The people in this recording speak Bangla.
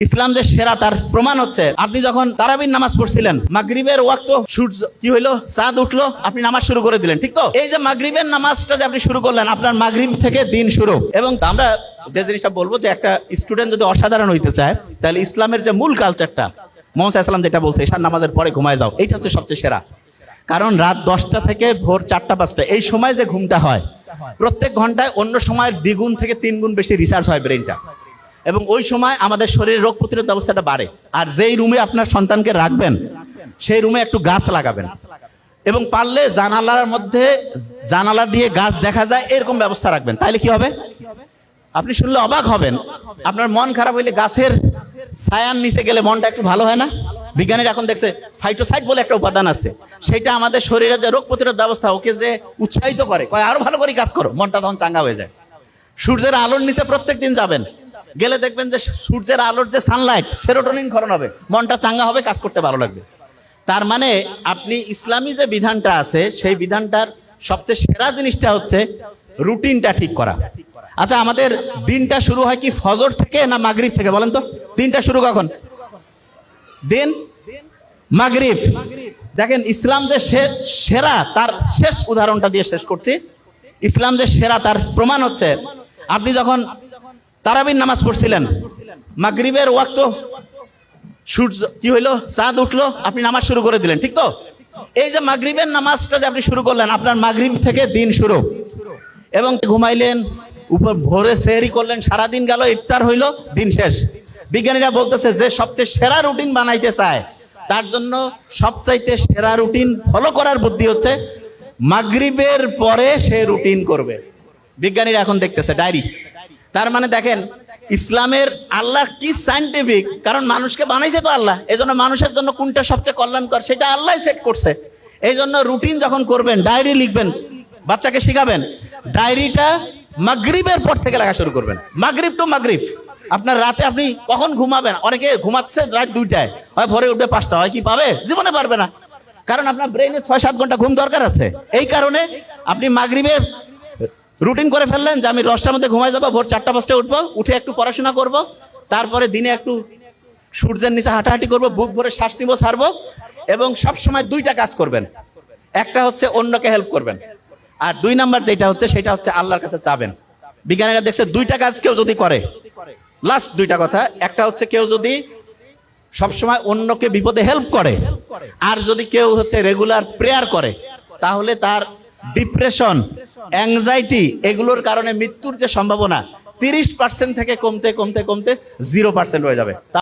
ইসলাম যে সেরা তার প্রমাণ হচ্ছে আপনি যখন তারাবির নামাজ পড়ছিলেন, মাগরিবের ওয়াক্ত সূর্য কি হইলো, চাঁদ উঠলো, আপনি নামাজ শুরু করে দিলেন, ঠিক তো? এই যে মাগরিবের নামাজটা যে আপনি শুরু করলেন, আপনার মাগরিব থেকে দিন শুরু। এবং আমরা যে জিনিসটা বলবো যে একটা স্টুডেন্ট যদি অসাধারণ হইতে চায়, তাহলে ইসলামের যে মূল কালচারটা মোহাম্মদ সাল্লাল্লাহু আলাইহি ওয়াসাল্লাম যেটা বলছে, ঈশার নামাজের পরে ঘুমায় যাও, এইটা হচ্ছে সবচেয়ে সেরা। কারণ রাত 10টা থেকে ভোর 4টা-5টা এই সময় যে ঘুমটা হয়, প্রত্যেক ঘন্টায় অন্য সময়ের দ্বিগুণ থেকে 3 গুণ বেশি রিসার্চ হয় ব্রেইনটা, এবং ওই সময় আমাদের শরীরের রোগ প্রতিরোধ ব্যবস্থাটা বাড়ে। আর যেই রুমে আপনার সন্তানকে রাখবেন, সেই রুমে একটু গাছ লাগাবেন, এবং পারলে জানালার মধ্যে জানালা দিয়ে গাছ দেখা যায় এরকম ব্যবস্থা রাখবেন। তাইলে কি হবে, আপনি শুনলে অবাক হবেন, আপনার মন খারাপ হইলে গাছের ছায়ার নিচে গেলে মনটা একটু ভালো হয় না? বিজ্ঞানীরা এখন দেখছে ফাইটোসাইট বলে একটা উপাদান আছে, সেটা আমাদের শরীরের যে রোগ প্রতিরোধ ব্যবস্থা, ওকে যে উৎসাহিত করে, কয় আরো ভালো করে কাজ করো, মনটা তখন চাঙ্গা হয়ে যায়। সূর্যের আলোর নিচে প্রত্যেক দিন যাবেন, গেলে দেখবেন যে সূর্যের আলোর যে সানলাইট, সেরোটোনিন ক্ষরণ হবে, মনটা চাঙ্গা হবে, কাজ করতে ভালো লাগবে। তার মানে আপনি ইসলামী যে বিধানটা আছে, সেই বিধানটার সবচেয়ে সেরা জিনিসটা হচ্ছে রুটিনটা ঠিক করা। আচ্ছা, আমাদের দিনটা শুরু হয় কি ফজর থেকে না মাগরিব থেকে বলেন তো? দিনটা শুরু কখন? দিন মাগরিব। দেখেন ইসলাম যে সেরা তার শেষ উদাহরণটা দিয়ে শেষ করছি। ইসলাম যে সেরা তার প্রমাণ হচ্ছে আপনি যখন তারাবির নামাজ পড়ছিলেন, মাগরিবের ওয়াক্ত সূর্য কি হইলো, চাঁদ উঠলো, আপনি নামাজ শুরু করে দিলেন, ঠিক তো? এই যে মাগরিবের নামাজটা যে আপনি শুরু করলেন, আপনার মাগরিব থেকে দিন শুরু, এবং ঘুমাইলেন, উপর ভোরে সেহরি করলেন, সারাদিন গেল, ইফতার হইলো, দিন শেষ। বিজ্ঞানীরা বলতেছে যে সবচেয়ে সেরা রুটিন বানাইতে চায়, তার জন্য সবচাইতে সেরা রুটিন ফলো করার বুদ্ধি হচ্ছে মাগরিবের পরে সে রুটিন করবে। বিজ্ঞানীরা এখন দেখতেছে ডায়েরি। তার মানে দেখেন ইসলামের আল্লাহ কি সায়েন্টিফিক, কারণ মানুষকে বানাইছে তো আল্লাহ, এই জন্য মানুষের জন্য কোনটা সবচেয়ে কল্যাণকর সেটা আল্লাহ সেট করছে। এই জন্য রুটিন যখন করবেন, ডায়েরি লিখবেন, বাচ্চাকে শিখাবেন, ডায়েরিটা মাগরিবের পর থেকে লেখা শুরু করবেন, মাগরিব টু মাগরিব। আপনার রাতে আপনি কখন ঘুমাবেন, অনেকে ঘুমাচ্ছে রাত 2টায়, হয় ভোরে উঠবে 5টা, হয় কি পাবে? জীবনে পারবে না, কারণ আপনার ব্রেইনে 6-7 ঘন্টা ঘুম দরকার আছে। এই কারণে আপনি মাগরিবের রুটিন করে ফেললেন যে আমি 10টার মধ্যে ঘুমাই যাবো, ভোর 4টা-5টায় উঠবো, উঠে একটু পড়াশোনা করব, তারপরে দিনে একটু সূর্যের নিচে হাঁটাহাঁটি করব, বুক ভরে শ্বাস নিব, ছাড়বো, এবং সব সময় 2টা কাজ করবেন। একটা হচ্ছে অন্যকে হেল্প করবেন, আর 2 নাম্বার যেটা হচ্ছে সেটা হচ্ছে আল্লাহর কাছে চাবেন। বিজ্ঞানীরা দেখছে 2টা কাজ কেউ যদি করে, লাস্ট 2টা কথা, একটা হচ্ছে কেউ যদি সবসময় অন্যকে বিপদে হেল্প করে, আর যদি কেউ হচ্ছে রেগুলার প্রেয়ার করে, তাহলে তার ডিপ্রেশন, অ্যাংজাইটি এগুলোর কারণে মৃত্যুর যে সম্ভাবনা 30% থেকে কমতে কমতে কমতে 0% হয়ে যাবে।